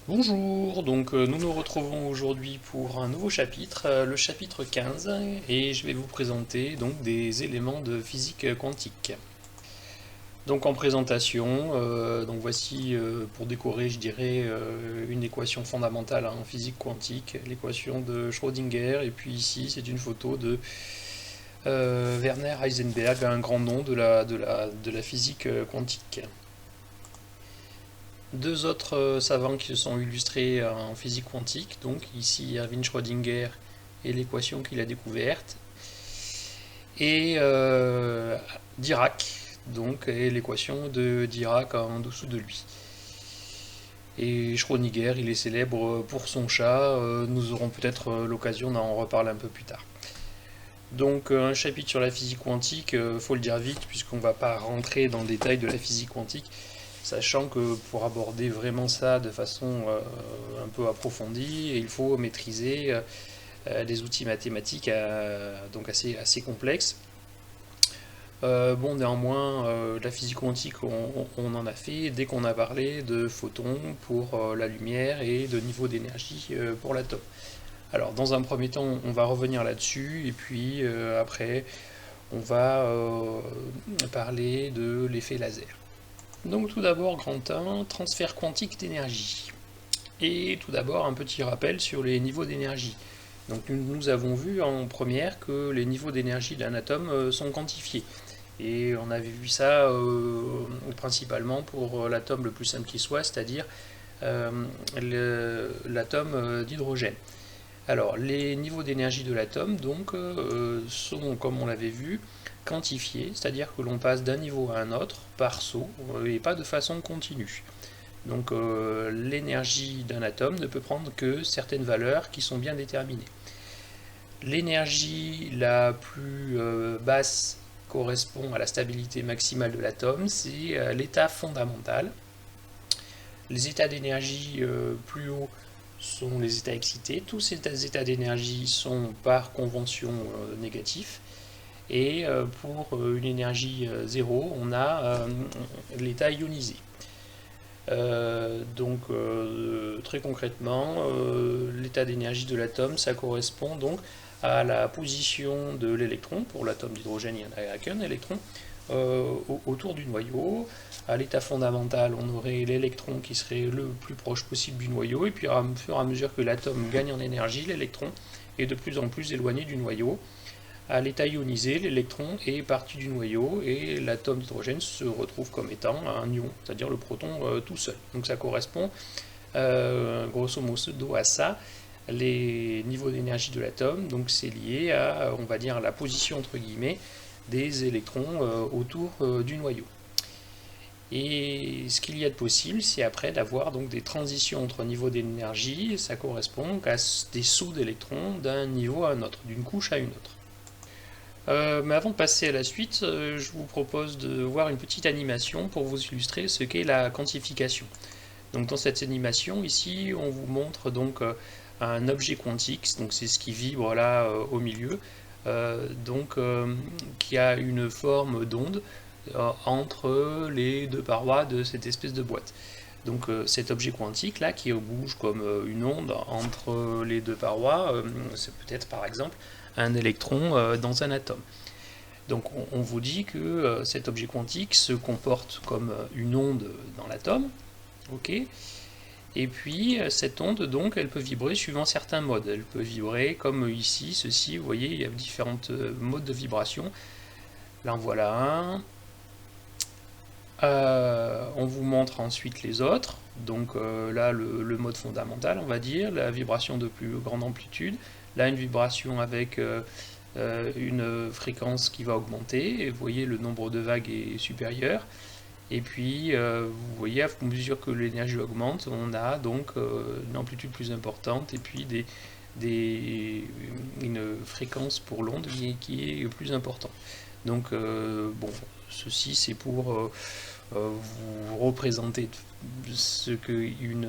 Bonjour, nous nous retrouvons aujourd'hui pour un nouveau chapitre, le chapitre 15, et je vais vous présenter donc des éléments de physique quantique. Donc en présentation, voici pour décorer, je dirais, une équation fondamentale en physique quantique, l'équation de Schrödinger, et puis ici c'est une photo de Werner Heisenberg, un grand nom de la physique quantique. Deux autres savants qui se sont illustrés en physique quantique, donc ici Erwin Schrödinger et l'équation qu'il a découverte, et Dirac, donc et l'équation de Dirac en dessous de lui. Et Schrödinger, il est célèbre pour son chat, nous aurons peut-être l'occasion d'en reparler un peu plus tard. Donc un chapitre sur la physique quantique, faut le dire vite puisqu'on ne va pas rentrer dans le détail de la physique quantique, sachant que pour aborder vraiment ça de façon un peu approfondie, il faut maîtriser des outils mathématiques donc assez complexes. Néanmoins, la physique quantique, on en a fait dès qu'on a parlé de photons pour la lumière et de niveau d'énergie pour l'atome. Alors, dans un premier temps, on va revenir là-dessus, et puis après, on va parler de l'effet laser. Donc tout d'abord, grand 1, transfert quantique d'énergie. Et tout d'abord, un petit rappel sur les niveaux d'énergie. Donc nous avons vu en première que les niveaux d'énergie d'un atome sont quantifiés. Et on avait vu ça principalement pour l'atome le plus simple qui soit, c'est-à-dire l'atome d'hydrogène. Alors, les niveaux d'énergie de l'atome sont, comme on l'avait vu, quantifiés, c'est-à-dire que l'on passe d'un niveau à un autre par saut et pas de façon continue. Donc l'énergie d'un atome ne peut prendre que certaines valeurs qui sont bien déterminées. L'énergie la plus basse correspond à la stabilité maximale de l'atome, c'est l'état fondamental. Les états d'énergie plus hauts sont les états excités. Tous ces états d'énergie sont par convention négatifs. Et pour une énergie zéro, on a l'état ionisé. Très concrètement, l'état d'énergie de l'atome, ça correspond donc à la position de l'électron. Pour l'atome d'hydrogène, il n'y en a qu'un électron autour du noyau. À l'état fondamental, on aurait l'électron qui serait le plus proche possible du noyau, et puis au fur et à mesure que l'atome gagne en énergie, l'électron est de plus en plus éloigné du noyau. À l'état ionisé, l'électron est parti du noyau et l'atome d'hydrogène se retrouve comme étant un ion, c'est-à-dire le proton tout seul. Donc ça correspond grosso modo à ça, les niveaux d'énergie de l'atome. Donc c'est lié à, on va dire, la position entre guillemets des électrons autour du noyau. Et ce qu'il y a de possible, c'est après d'avoir donc des transitions entre niveaux d'énergie. Ça correspond à des sauts d'électrons d'un niveau à un autre, d'une couche à une autre. Mais avant de passer à la suite, je vous propose de voir une petite animation pour vous illustrer ce qu'est la quantification. Donc dans cette animation, ici, on vous montre donc un objet quantique, donc c'est ce qui vibre là au milieu, qui a une forme d'onde entre les deux parois de cette espèce de boîte. Donc cet objet quantique là qui bouge comme une onde entre les deux parois, c'est peut-être par exemple un électron dans un atome. Donc on vous dit que cet objet quantique se comporte comme une onde dans l'atome, ok. Et puis cette onde donc elle peut vibrer suivant certains modes. Elle peut vibrer comme ici, ceci, vous voyez, il y a différents modes de vibration. Là en voilà un. On vous montre ensuite les autres. Donc là, le mode fondamental, on va dire, la vibration de plus grande amplitude. Là, une vibration avec une fréquence qui va augmenter. Et vous voyez, le nombre de vagues est supérieur. Et puis, vous voyez, à mesure que l'énergie augmente, on a donc une amplitude plus importante et puis une fréquence pour l'onde qui est plus importante. Donc, ceci c'est pour vous représenter ce qu'une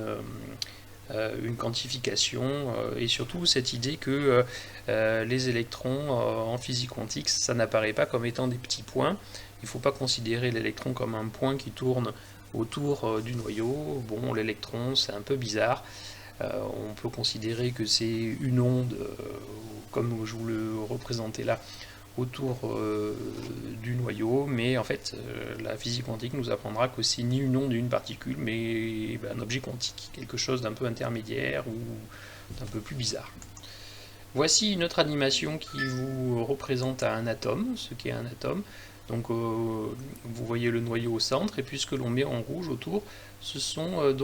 une quantification et surtout cette idée que les électrons en physique quantique, ça n'apparaît pas comme étant des petits points. Il ne faut pas considérer l'électron comme un point qui tourne autour du noyau. Bon, l'électron, c'est un peu bizarre. On peut considérer que c'est une onde, comme je vous le représentais là, autour du noyau, mais en fait la physique quantique nous apprendra que c'est ni une onde ni une particule, mais un objet quantique, quelque chose d'un peu intermédiaire ou d'un peu plus bizarre. Voici une autre animation qui vous représente un atome, ce qu'est un atome. Donc vous voyez le noyau au centre, et puis ce que l'on met en rouge autour, ce sont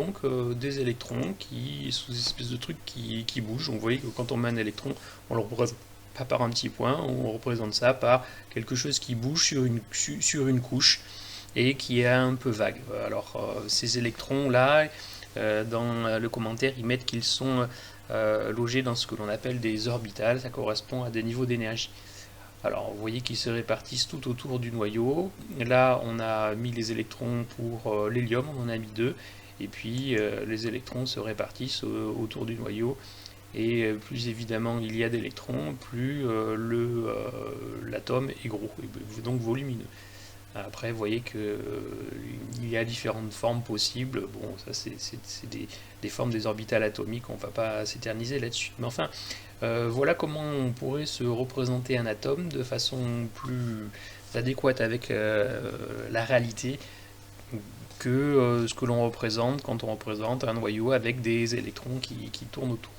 des électrons qui sont des espèces de trucs qui bougent. Donc vous voyez que quand on met un électron, on le représente pas par un petit point, on représente ça par quelque chose qui bouge sur une couche et qui est un peu vague. Alors ces électrons-là, dans le commentaire, ils mettent qu'ils sont logés dans ce que l'on appelle des orbitales, ça correspond à des niveaux d'énergie. Alors vous voyez qu'ils se répartissent tout autour du noyau. Là on a mis les électrons pour l'hélium, on en a mis 2, et puis les électrons se répartissent autour du noyau. Et plus évidemment il y a d'électrons, plus l'atome est gros, et donc volumineux. Après vous voyez qu'il y a différentes formes possibles. Bon, ça c'est des formes des orbitales atomiques, on ne va pas s'éterniser là-dessus. Mais enfin, voilà comment on pourrait se représenter un atome de façon plus adéquate avec la réalité que ce que l'on représente quand on représente un noyau avec des électrons qui tournent autour.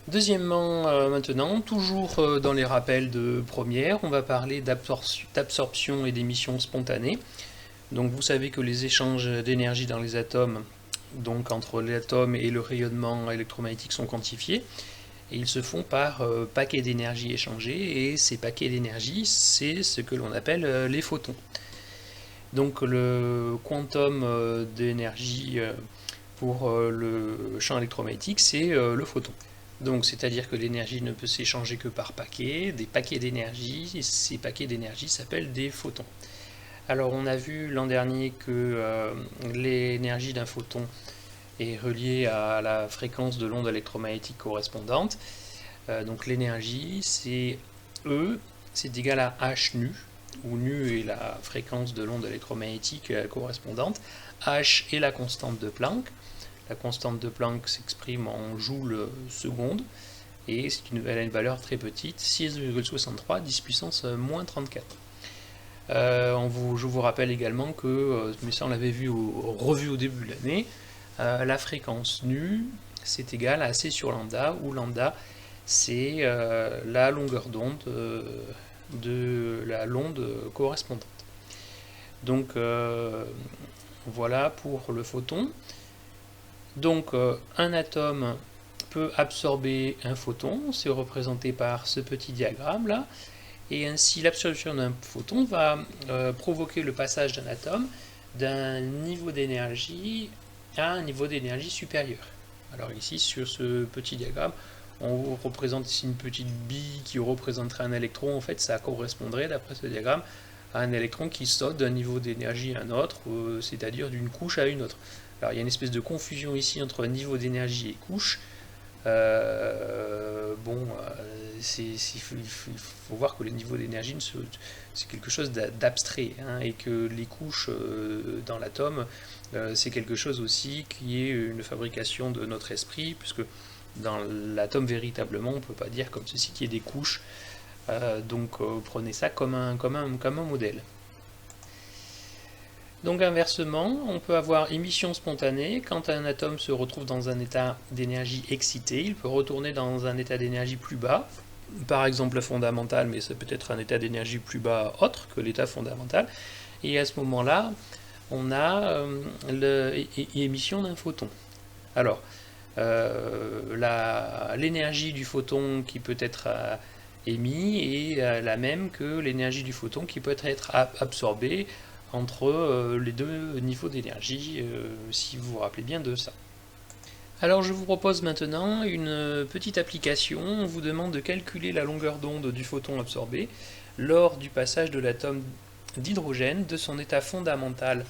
Deuxièmement, maintenant, toujours dans les rappels de première, on va parler d'absorption et d'émission spontanée. Donc vous savez que les échanges d'énergie dans les atomes, donc entre l'atome et le rayonnement électromagnétique, sont quantifiés. Et ils se font par paquets d'énergie échangés, et ces paquets d'énergie, c'est ce que l'on appelle les photons. Donc le quantum d'énergie pour le champ électromagnétique, c'est le photon. Donc c'est-à-dire que l'énergie ne peut s'échanger que par paquets, des paquets d'énergie, et ces paquets d'énergie s'appellent des photons. Alors on a vu l'an dernier que l'énergie d'un photon est reliée à la fréquence de l'onde électromagnétique correspondante. Donc l'énergie, c'est E, c'est égal à h nu, où nu est la fréquence de l'onde électromagnétique correspondante, h est la constante de Planck. La constante de Planck s'exprime en joules seconde, et elle a une valeur très petite, 6,63, 10 puissance moins 34. Je vous rappelle également que, mais ça on l'avait revu au début de l'année, la fréquence nue, c'est égal à C sur lambda, où lambda c'est la longueur d'onde de l'onde correspondante. Donc voilà pour le photon. Donc un atome peut absorber un photon, c'est représenté par ce petit diagramme là, et ainsi l'absorption d'un photon va provoquer le passage d'un atome d'un niveau d'énergie à un niveau d'énergie supérieur. Alors ici sur ce petit diagramme, on représente ici une petite bille qui représenterait un électron. En fait ça correspondrait d'après ce diagramme à un électron qui saute d'un niveau d'énergie à un autre, c'est-à-dire d'une couche à une autre. Alors il y a une espèce de confusion ici entre niveau d'énergie et couche. Il faut voir que le niveau d'énergie, c'est quelque chose d'abstrait, hein, et que les couches dans l'atome, c'est quelque chose aussi qui est une fabrication de notre esprit, puisque dans l'atome véritablement, on ne peut pas dire comme ceci qu'il y ait des couches. Prenez ça comme un modèle. Donc inversement, on peut avoir émission spontanée. Quand un atome se retrouve dans un état d'énergie excité, il peut retourner dans un état d'énergie plus bas, par exemple fondamental, mais ça peut être un état d'énergie plus bas autre que l'état fondamental. Et à ce moment-là, on a l'émission d'un photon. Alors, l'énergie du photon qui peut être émis est la même que l'énergie du photon qui peut être absorbée entre les deux niveaux d'énergie, si vous vous rappelez bien de ça. Alors je vous propose maintenant une petite application. On vous demande de calculer la longueur d'onde du photon absorbé lors du passage de l'atome d'hydrogène de son état fondamental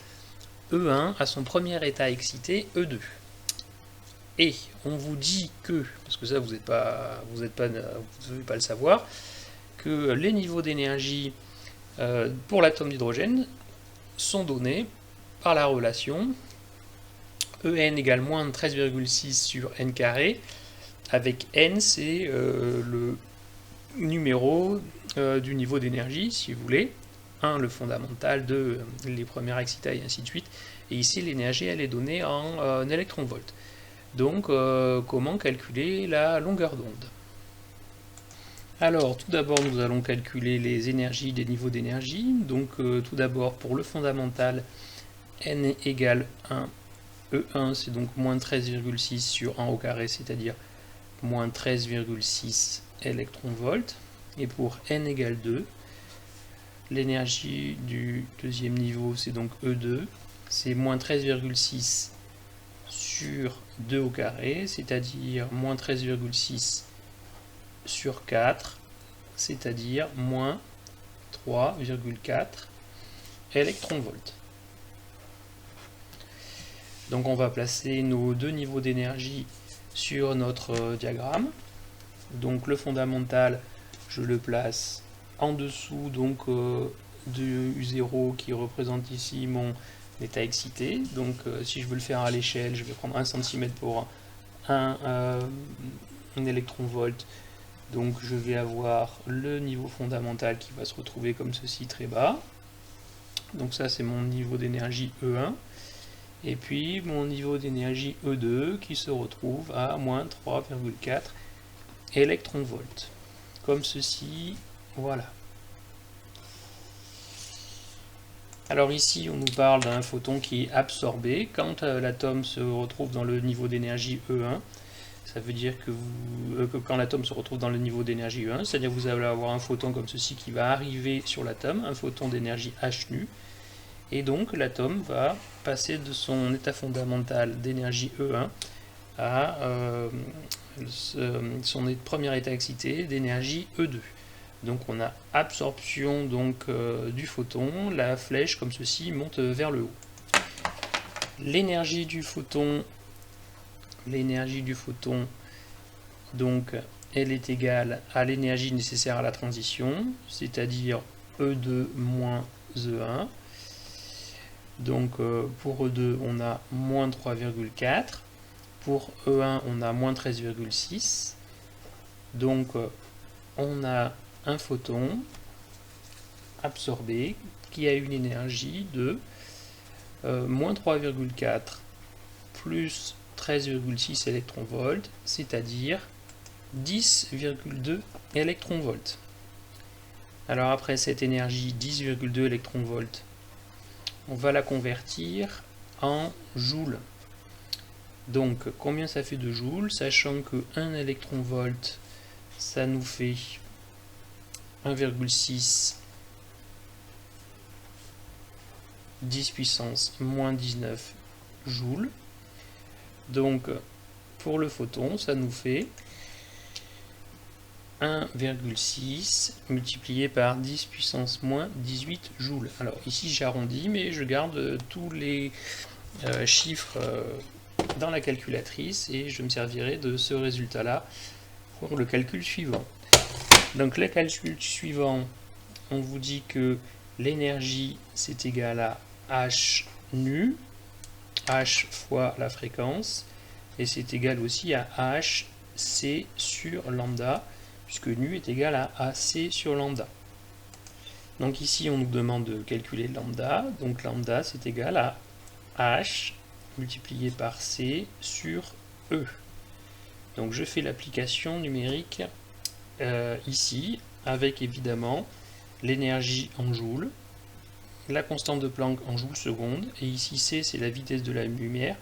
E1 à son premier état excité E2. Et on vous dit que, parce que ça vous ne devez pas le savoir, que les niveaux d'énergie pour l'atome d'hydrogène sont donnés par la relation En égale moins 13,6 sur n carré, avec n c'est le numéro du niveau d'énergie, si vous voulez. 1 le fondamental, 2 les premières excitas et ainsi de suite. Et ici l'énergie elle est donnée en électronvolts. Donc comment calculer la longueur d'onde? Alors tout d'abord nous allons calculer les énergies des niveaux d'énergie. Donc tout d'abord pour le fondamental, n égale 1, E1 c'est donc moins 13,6 sur 1 au carré, c'est-à-dire moins 13,6 électronvolts. Et pour n égale 2, l'énergie du deuxième niveau c'est donc E2, c'est moins 13,6 sur 2 au carré, c'est-à-dire moins 13,6 sur 4, c'est-à-dire moins 3,4 électronvolts. Donc on va placer nos deux niveaux d'énergie sur notre diagramme. Donc le fondamental, je le place en dessous donc de U0 qui représente ici mon état excité. Donc si je veux le faire à l'échelle, je vais prendre 1 cm pour 1 électronvolt. Donc je vais avoir le niveau fondamental qui va se retrouver comme ceci très bas. Donc ça c'est mon niveau d'énergie E1. Et puis mon niveau d'énergie E2 qui se retrouve à moins 3,4 électronvolts. Comme ceci, voilà. Alors ici on nous parle d'un photon qui est absorbé quand l'atome se retrouve dans le niveau d'énergie E1. Ça veut dire que, quand l'atome se retrouve dans le niveau d'énergie E1, c'est-à-dire que vous allez avoir un photon comme ceci qui va arriver sur l'atome, un photon d'énergie H nu. Et donc l'atome va passer de son état fondamental d'énergie E1 à son premier état excité d'énergie E2. Donc on a absorption donc, du photon, la flèche comme ceci monte vers le haut. L'énergie du photon, donc elle est égale à l'énergie nécessaire à la transition, c'est-à-dire E2 moins E1. Donc pour E2 on a moins 3,4, pour E1 on a moins 13,6, donc on a un photon absorbé qui a une énergie de moins 3,4 plus 13,6 électronvolts, c'est-à-dire 10,2 électronvolts. Alors après cette énergie 10,2 électronvolts, on va la convertir en joules. Donc combien ça fait de joules, sachant que 1 électronvolt ça nous fait 1,6 10 puissance moins 19 joules. Donc pour le photon ça nous fait 1,6 multiplié par 10 puissance moins 18 joules. Alors ici j'arrondis, mais je garde tous les chiffres dans la calculatrice et je me servirai de ce résultat là pour le calcul suivant. Donc le calcul suivant, on vous dit que l'énergie c'est égal à H nu, H fois la fréquence, et c'est égal aussi à H C sur lambda, puisque nu est égal à AC sur lambda. Donc ici on nous demande de calculer lambda, donc lambda c'est égal à H multiplié par C sur E. Donc je fais l'application numérique ici, avec évidemment l'énergie en joules, la constante de Planck en joules secondes, et ici C c'est la vitesse de la lumière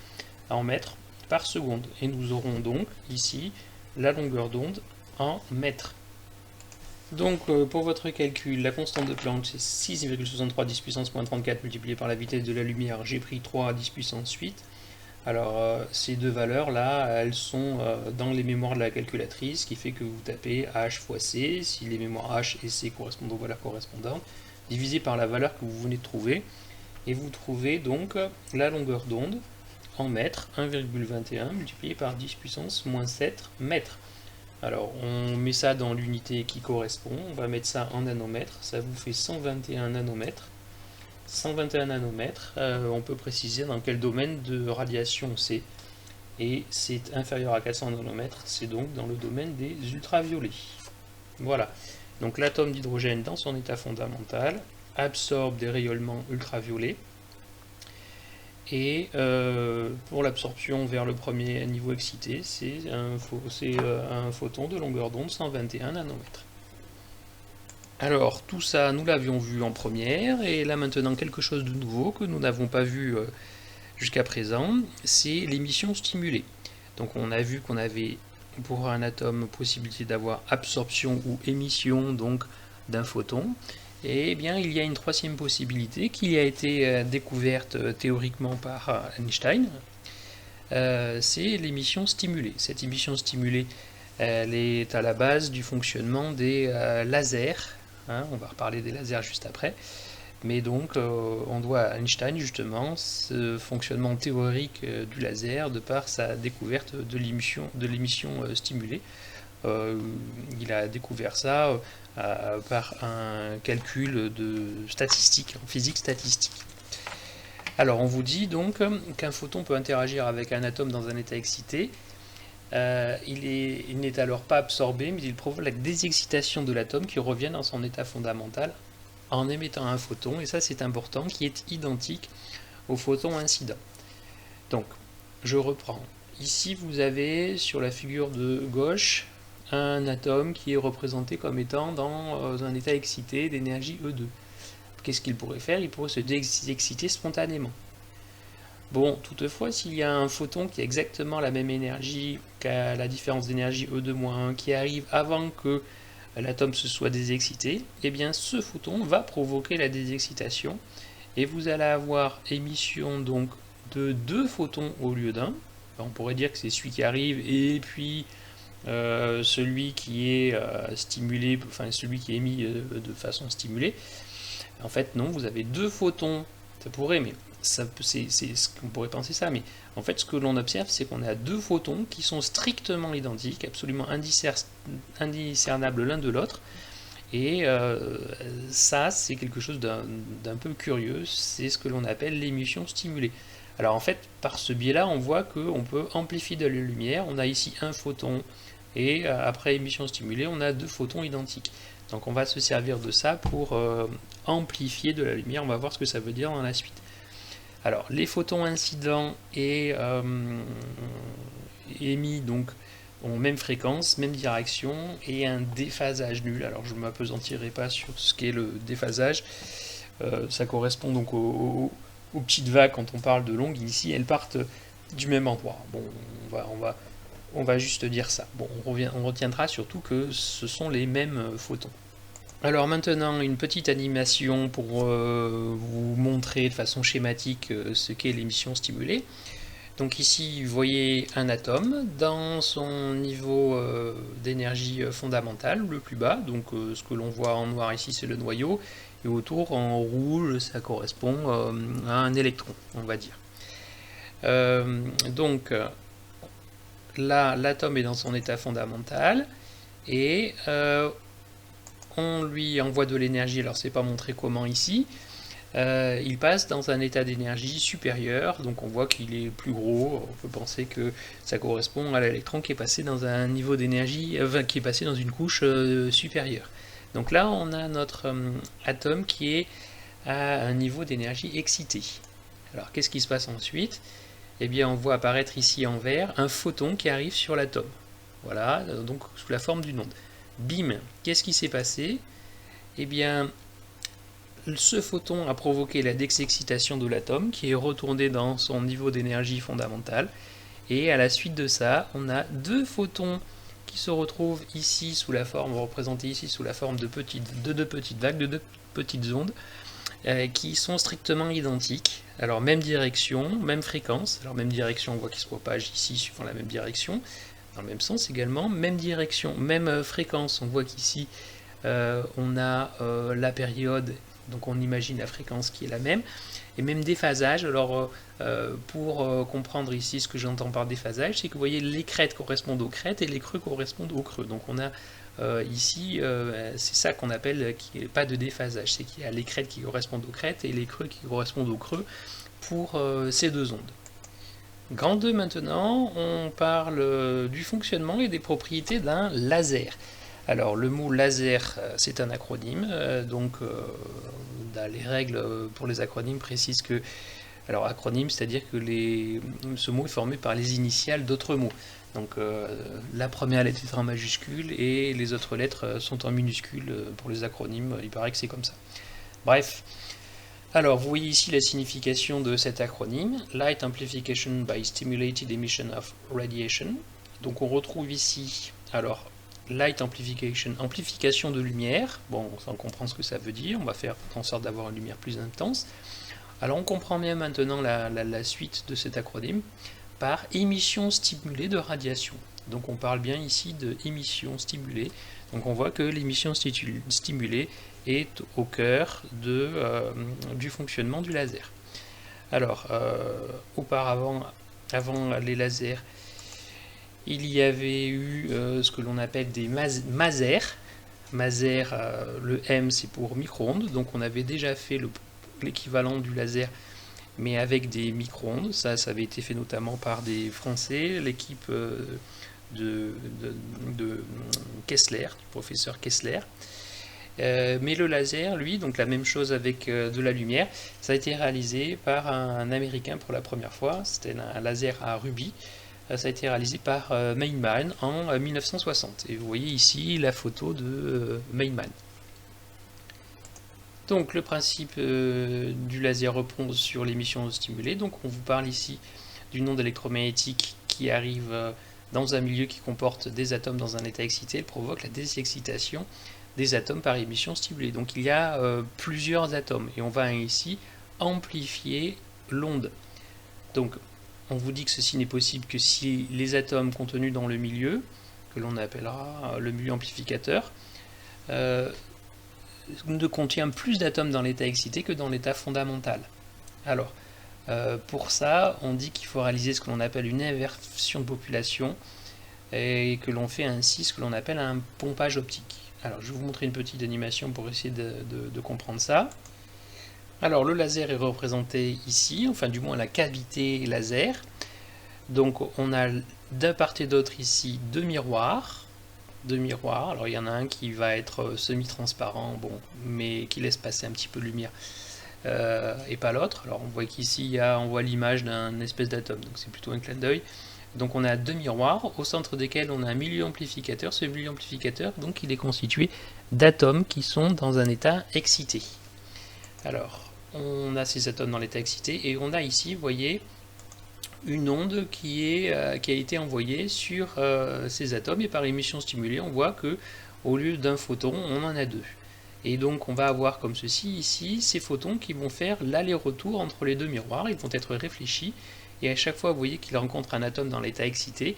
en mètres par seconde. Et nous aurons donc ici la longueur d'onde en mètres. Donc pour votre calcul, la constante de Planck c'est 6,63 10 puissance moins 34 multiplié par la vitesse de la lumière, j'ai pris 3 à 10 puissance 8. Alors ces deux valeurs là, elles sont dans les mémoires de la calculatrice, ce qui fait que vous tapez H fois C, si les mémoires H et C correspondent aux valeurs correspondantes, divisé par la valeur que vous venez de trouver, et vous trouvez donc la longueur d'onde en mètres, 1,21 multiplié par 10 puissance moins 7 mètres. Alors on met ça dans l'unité qui correspond, on va mettre ça en nanomètres, ça vous fait 121 nanomètres, 121 nanomètres, on peut préciser dans quel domaine de radiation c'est. Et c'est inférieur à 400 nanomètres, c'est donc dans le domaine des ultraviolets. Voilà. Donc l'atome d'hydrogène dans son état fondamental absorbe des rayonnements ultraviolets. Et pour l'absorption vers le premier niveau excité, c'est un photon de longueur d'onde 121 nanomètres. Alors tout ça, nous l'avions vu en première, et là maintenant quelque chose de nouveau que nous n'avons pas vu jusqu'à présent, c'est l'émission stimulée. Donc on a vu qu'on avait pour un atome possibilité d'avoir absorption ou émission donc d'un photon. Et bien il y a une troisième possibilité qui a été découverte théoriquement par Einstein, c'est l'émission stimulée. Cette émission stimulée, elle est à la base du fonctionnement des lasers. On va reparler des lasers juste après. Mais donc, on doit à Einstein justement ce fonctionnement théorique du laser de par sa découverte de l'émission stimulée. Il a découvert ça par un calcul de statistique, en physique statistique. Alors, on vous dit donc qu'un photon peut interagir avec un atome dans un état excité. Il n'est alors pas absorbé, mais il provoque la désexcitation de l'atome qui revient dans son état fondamental en émettant un photon, et ça c'est important, qui est identique au photon incident. Donc, je reprends. Ici, vous avez sur la figure de gauche un atome qui est représenté comme étant dans un état excité d'énergie E2. Qu'est-ce qu'il pourrait faire? Il pourrait se désexciter spontanément. Bon, toutefois, s'il y a un photon qui a exactement la même énergie qu'à la différence d'énergie E2-1 qui arrive avant que l'atome se soit désexcité, eh bien ce photon va provoquer la désexcitation et vous allez avoir émission donc de 2 photons au lieu d'un. On pourrait dire que c'est celui qui arrive et puis celui qui est stimulé, enfin celui qui est émis de façon stimulée. En fait non, vous avez 2 photons, ça pourrait, mais c'est ce qu'on pourrait penser ça, mais en fait ce que l'on observe c'est qu'on a 2 photons qui sont strictement identiques, absolument indiscernables l'un de l'autre, et ça c'est quelque chose d'un peu curieux, c'est ce que l'on appelle l'émission stimulée. Alors en fait par ce biais là on voit qu'on peut amplifier de la lumière, on a ici un photon et après émission stimulée on a 2 photons identiques. Donc on va se servir de ça pour amplifier de la lumière, on va voir ce que ça veut dire dans la suite. Alors, les photons incidents et émis donc ont même fréquence, même direction et un déphasage nul. Alors, je ne m'appesantirai pas sur ce qu'est le déphasage. Ça correspond donc aux petites vagues quand on parle de longues. Ici, elles partent du même endroit. Bon, on va juste dire ça. Bon, on retiendra surtout que ce sont les mêmes photons. Alors maintenant, une petite animation pour vous montrer de façon schématique ce qu'est l'émission stimulée. Donc ici, vous voyez un atome dans son niveau d'énergie fondamentale, le plus bas. Donc ce que l'on voit en noir ici, c'est le noyau. Et autour, en rouge, ça correspond à un électron, on va dire. Donc là, l'atome est dans son état fondamental. Et on lui envoie de l'énergie, alors c'est pas montré comment ici, il passe dans un état d'énergie supérieur, donc on voit qu'il est plus gros, on peut penser que ça correspond à l'électron qui est passé dans un niveau d'énergie, qui est passé dans une couche supérieure. Donc là on a notre atome qui est à un niveau d'énergie excité. Alors qu'est-ce qui se passe ensuite? Eh bien on voit apparaître ici en vert un photon qui arrive sur l'atome. Voilà, donc sous la forme d'une onde. Bim, qu'est-ce qui s'est passé? Eh bien, ce photon a provoqué la désexcitation de l'atome qui est retourné dans son niveau d'énergie fondamentale. Et à la suite de ça, on a 2 photons qui se retrouvent ici sous la forme, représentés ici sous la forme de deux petites vagues, de 2 petites ondes, qui sont strictement identiques. Alors même direction, même fréquence. Alors même direction, on voit qu'ils se propagent ici suivant la même direction. Dans le même sens également, même direction, même fréquence, on voit qu'ici on a la période, donc on imagine la fréquence qui est la même, et même déphasage. Alors pour comprendre ici ce que j'entends par déphasage, c'est que vous voyez les crêtes correspondent aux crêtes et les creux correspondent aux creux. Donc on a ici, c'est ça qu'on appelle pas de déphasage, c'est qu'il y a les crêtes qui correspondent aux crêtes et les creux qui correspondent aux creux pour ces deux ondes. Grand 2 maintenant, on parle du fonctionnement et des propriétés d'un laser. Alors le mot laser, c'est un acronyme, donc les règles pour les acronymes précisent que, alors acronyme, c'est-à-dire que ce mot est formé par les initiales d'autres mots. Donc la première lettre est en majuscule et les autres lettres sont en minuscule pour les acronymes, il paraît que c'est comme ça. Bref. Alors, vous voyez ici la signification de cet acronyme, Light Amplification by Stimulated Emission of Radiation. Donc on retrouve ici, alors, Light Amplification, amplification de lumière. Bon, on comprend ce que ça veut dire, on va faire en sorte d'avoir une lumière plus intense. Alors on comprend bien maintenant la suite de cet acronyme, par émission stimulée de radiation. Donc on parle bien ici de émission stimulée. Donc on voit que l'émission stimulée est au cœur du fonctionnement du laser. Alors, auparavant, avant les lasers, il y avait eu ce que l'on appelle des masers. Maser, le M c'est pour micro-ondes, donc on avait déjà fait l'équivalent du laser, mais avec des micro-ondes. Ça avait été fait notamment par des Français, l'équipe de Kessler, du professeur Kessler. Mais le laser, lui, donc la même chose avec de la lumière, ça a été réalisé par un Américain pour la première fois. C'était un laser à rubis. Ça a été réalisé par Meinmann en 1960. Et vous voyez ici la photo de Meinmann. Donc le principe du laser repose sur l'émission stimulée. Donc on vous parle ici d'une onde électromagnétique qui arrive dans un milieu qui comporte des atomes dans un état excité. Elle provoque la désexcitation des atomes par émission stimulée. Donc il y a plusieurs atomes et on va ici amplifier l'onde. Donc on vous dit que ceci n'est possible que si les atomes contenus dans le milieu, que l'on appellera le milieu amplificateur, ne contient plus d'atomes dans l'état excité que dans l'état fondamental. Alors, pour ça, on dit qu'il faut réaliser ce que l'on appelle une inversion de population et que l'on fait ainsi ce que l'on appelle un pompage optique. Alors, je vais vous montrer une petite animation pour essayer de comprendre ça. Alors, le laser est représenté ici, enfin du moins la cavité laser. Donc, on a d'un part et d'autre ici deux miroirs. Alors, il y en a un qui va être semi-transparent, bon, mais qui laisse passer un petit peu de lumière, et pas l'autre. Alors, on voit qu'ici, on voit l'image d'un espèce d'atome, donc c'est plutôt un clin d'œil. Donc on a deux miroirs, au centre desquels on a un milieu amplificateur. Ce milieu amplificateur, donc, il est constitué d'atomes qui sont dans un état excité. Alors, on a ces atomes dans l'état excité, et on a ici, vous voyez, une onde qui a été envoyée sur ces atomes, et par émission stimulée, on voit que au lieu d'un photon, on en a deux. Et donc on va avoir comme ceci ici, ces photons qui vont faire l'aller-retour entre les deux miroirs, ils vont être réfléchis, et à chaque fois vous voyez qu'il rencontre un atome dans l'état excité,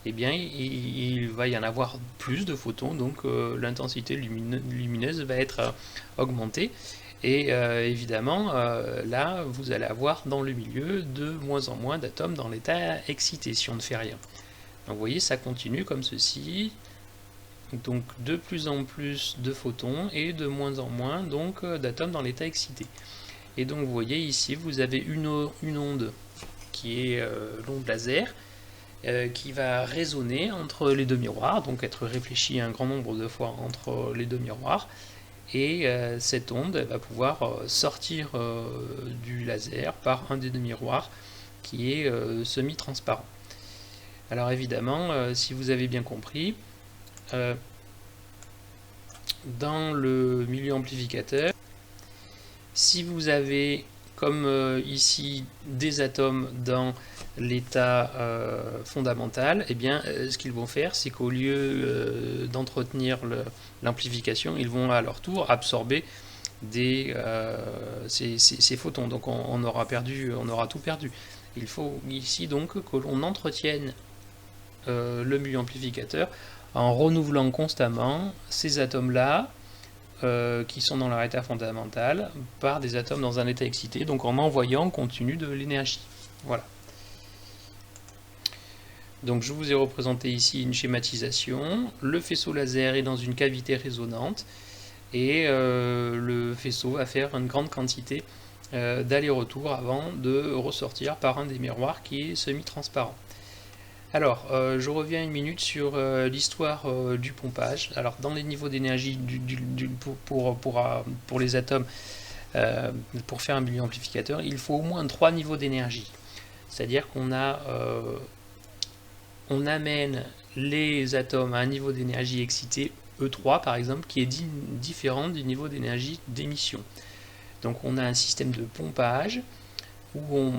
eh bien il va y en avoir plus de photons, donc l'intensité lumineuse va être augmentée. Et évidemment, là, vous allez avoir dans le milieu de moins en moins d'atomes dans l'état excité si on ne fait rien. Donc vous voyez, ça continue comme ceci. Donc de plus en plus de photons et de moins en moins donc d'atomes dans l'état excité. Et donc vous voyez ici, vous avez une onde qui est l'onde laser, qui va résonner entre les deux miroirs, donc être réfléchie un grand nombre de fois entre les deux miroirs. Et cette onde va pouvoir sortir du laser par un des deux miroirs qui est semi-transparent. Alors évidemment, si vous avez bien compris, dans le milieu amplificateur, si vous avez comme ici des atomes dans l'état fondamental, eh bien ce qu'ils vont faire, c'est qu'au lieu d'entretenir l'amplification, ils vont à leur tour absorber ces photons. Donc on aura tout perdu. Il faut ici donc que l'on entretienne le milieu amplificateur en renouvelant constamment ces atomes-là qui sont dans leur état fondamental par des atomes dans un état excité, donc en envoyant compte tenu de l'énergie. Voilà. Donc je vous ai représenté ici une schématisation. Le faisceau laser est dans une cavité résonante et le faisceau va faire une grande quantité d'aller-retour avant de ressortir par un des miroirs qui est semi-transparent. Alors, je reviens une minute sur l'histoire du pompage. Alors, dans les niveaux d'énergie pour les atomes, pour faire un bouillon-amplificateur, il faut au moins 3 niveaux d'énergie. C'est-à-dire qu'on on amène les atomes à un niveau d'énergie excité, E3 par exemple, qui est différent du niveau d'énergie d'émission. Donc on a un système de pompage où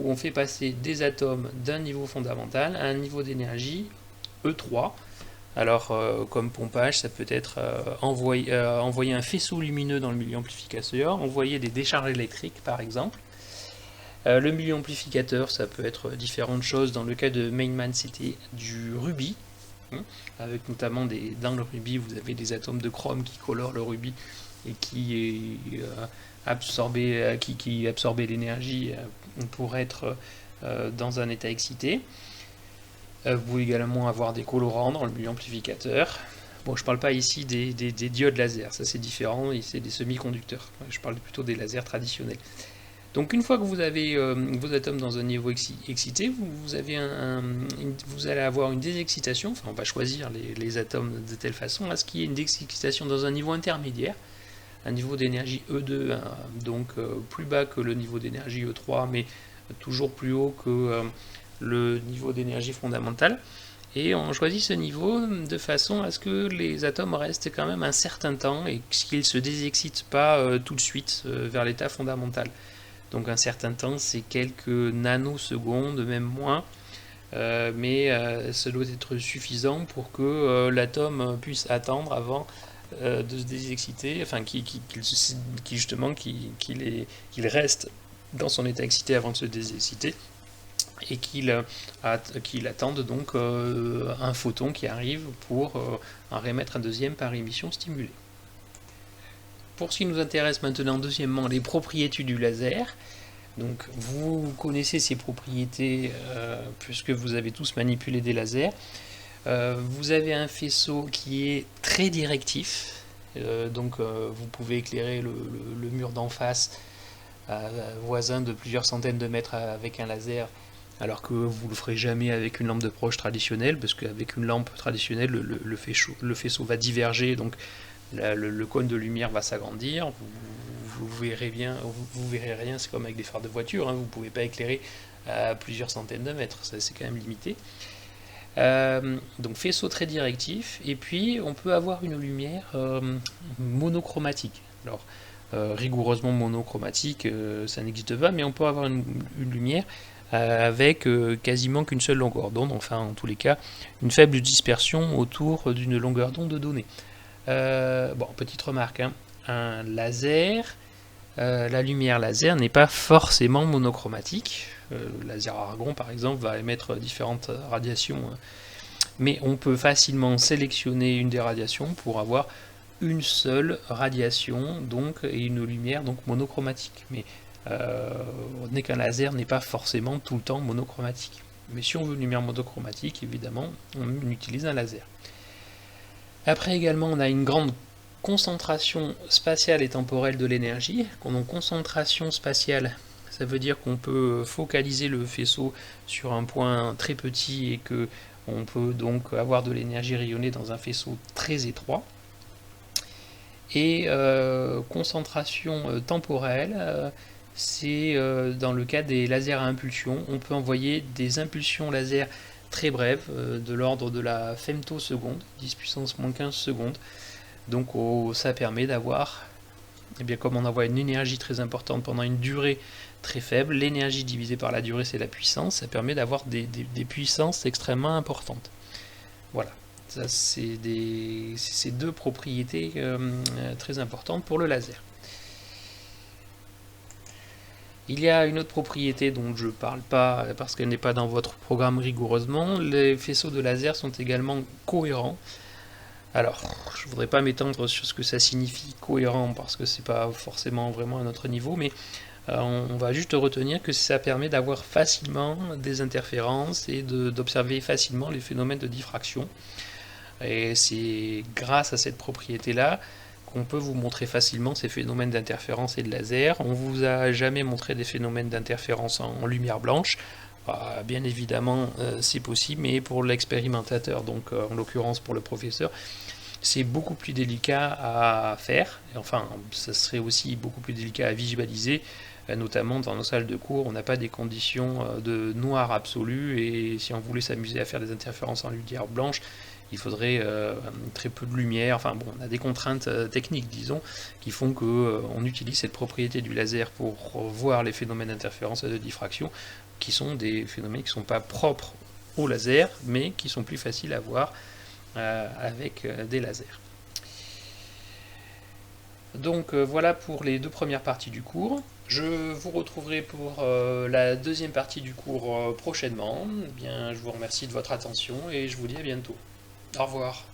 on fait passer des atomes d'un niveau fondamental à un niveau d'énergie E3. Alors comme pompage, ça peut être envoyer un faisceau lumineux dans le milieu amplificateur, envoyer des décharges électriques par exemple. Le milieu amplificateur, ça peut être différentes choses. Dans le cas de Feynman, c'était du rubis, avec notamment dans le rubis, vous avez des atomes de chrome qui colorent le rubis et qui absorbaient l'énergie pour être dans un état excité. Vous pouvez également avoir des colorants dans le milieu amplificateur. Bon, je ne parle pas ici des diodes laser, ça c'est différent, et c'est des semi-conducteurs. Je parle plutôt des lasers traditionnels. Donc une fois que vous avez vos atomes dans un niveau excité, vous allez avoir une désexcitation, enfin on va choisir les atomes de telle façon à ce qu'il y ait une désexcitation dans un niveau intermédiaire, un niveau d'énergie E2, donc plus bas que le niveau d'énergie E3, mais toujours plus haut que le niveau d'énergie fondamentale. Et on choisit ce niveau de façon à ce que les atomes restent quand même un certain temps et qu'ils ne se désexcitent pas tout de suite vers l'état fondamental. Donc un certain temps, c'est quelques nanosecondes, même moins, mais ça doit être suffisant pour que l'atome puisse attendre avant de se désexciter, enfin qu'il reste dans son état excité avant de se désexciter, et qu'il attende donc un photon qui arrive pour en remettre un deuxième par émission stimulée. Pour ce qui nous intéresse maintenant, deuxièmement, les propriétés du laser. Donc vous connaissez ces propriétés puisque vous avez tous manipulé des lasers. Vous avez un faisceau qui est très directif, donc vous pouvez éclairer le mur d'en face voisin de plusieurs centaines de mètres avec un laser, alors que vous ne le ferez jamais avec une lampe de poche traditionnelle, parce qu'avec une lampe traditionnelle, le faisceau va diverger, donc le cône de lumière va s'agrandir, vous verrez rien, c'est comme avec des phares de voiture, vous ne pouvez pas éclairer à plusieurs centaines de mètres, c'est quand même limité. Donc faisceau très directif, et puis on peut avoir une lumière monochromatique. Alors rigoureusement monochromatique, ça n'existe pas, mais on peut avoir une lumière avec quasiment qu'une seule longueur d'onde, enfin en tous les cas une faible dispersion autour d'une longueur d'onde donnée. Bon, petite remarque, un laser, la lumière laser n'est pas forcément monochromatique. Le laser argon par exemple va émettre différentes radiations, mais on peut facilement sélectionner une des radiations pour avoir une seule radiation donc, et une lumière donc monochromatique. Mais retenez qu'un laser n'est pas forcément tout le temps monochromatique. Mais si on veut une lumière monochromatique, évidemment, on utilise un laser. Après également, on a une grande concentration spatiale et temporelle de l'énergie. Donc concentration spatiale, ça veut dire qu'on peut focaliser le faisceau sur un point très petit et que on peut donc avoir de l'énergie rayonnée dans un faisceau très étroit. Et concentration temporelle, c'est dans le cas des lasers à impulsion. On peut envoyer des impulsions laser très brèves, de l'ordre de la femtoseconde, 10 puissance moins 15 secondes. Donc ça permet d'avoir, comme on envoie une énergie très importante pendant une durée très faible, l'énergie divisée par la durée c'est la puissance, ça permet d'avoir des puissances extrêmement importantes. Voilà, ça c'est ces deux propriétés très importantes pour le laser. Il y a une autre propriété dont je ne parle pas parce qu'elle n'est pas dans votre programme rigoureusement. Les faisceaux de laser sont également cohérents. Alors, je ne voudrais pas m'étendre sur ce que ça signifie cohérent parce que c'est pas forcément vraiment à notre niveau, mais on va juste retenir que ça permet d'avoir facilement des interférences et d'observer facilement les phénomènes de diffraction. Et c'est grâce à cette propriété-là qu'on peut vous montrer facilement ces phénomènes d'interférence et de laser. On vous a jamais montré des phénomènes d'interférence en lumière blanche. Bien évidemment, c'est possible, mais pour l'expérimentateur, donc en l'occurrence pour le professeur, c'est beaucoup plus délicat à faire. Et enfin, ça serait aussi beaucoup plus délicat à visualiser, notamment dans nos salles de cours. On n'a pas des conditions de noir absolu, et si on voulait s'amuser à faire des interférences en lumière blanche, il faudrait très peu de lumière. Enfin bon, on a des contraintes techniques, disons, qui font qu'on utilise cette propriété du laser pour voir les phénomènes d'interférence et de diffraction, qui sont des phénomènes qui ne sont pas propres au laser, mais qui sont plus faciles à voir avec des lasers. Donc voilà pour les deux premières parties du cours. Je vous retrouverai pour la deuxième partie du cours prochainement. Eh bien, je vous remercie de votre attention et je vous dis à bientôt. Au revoir.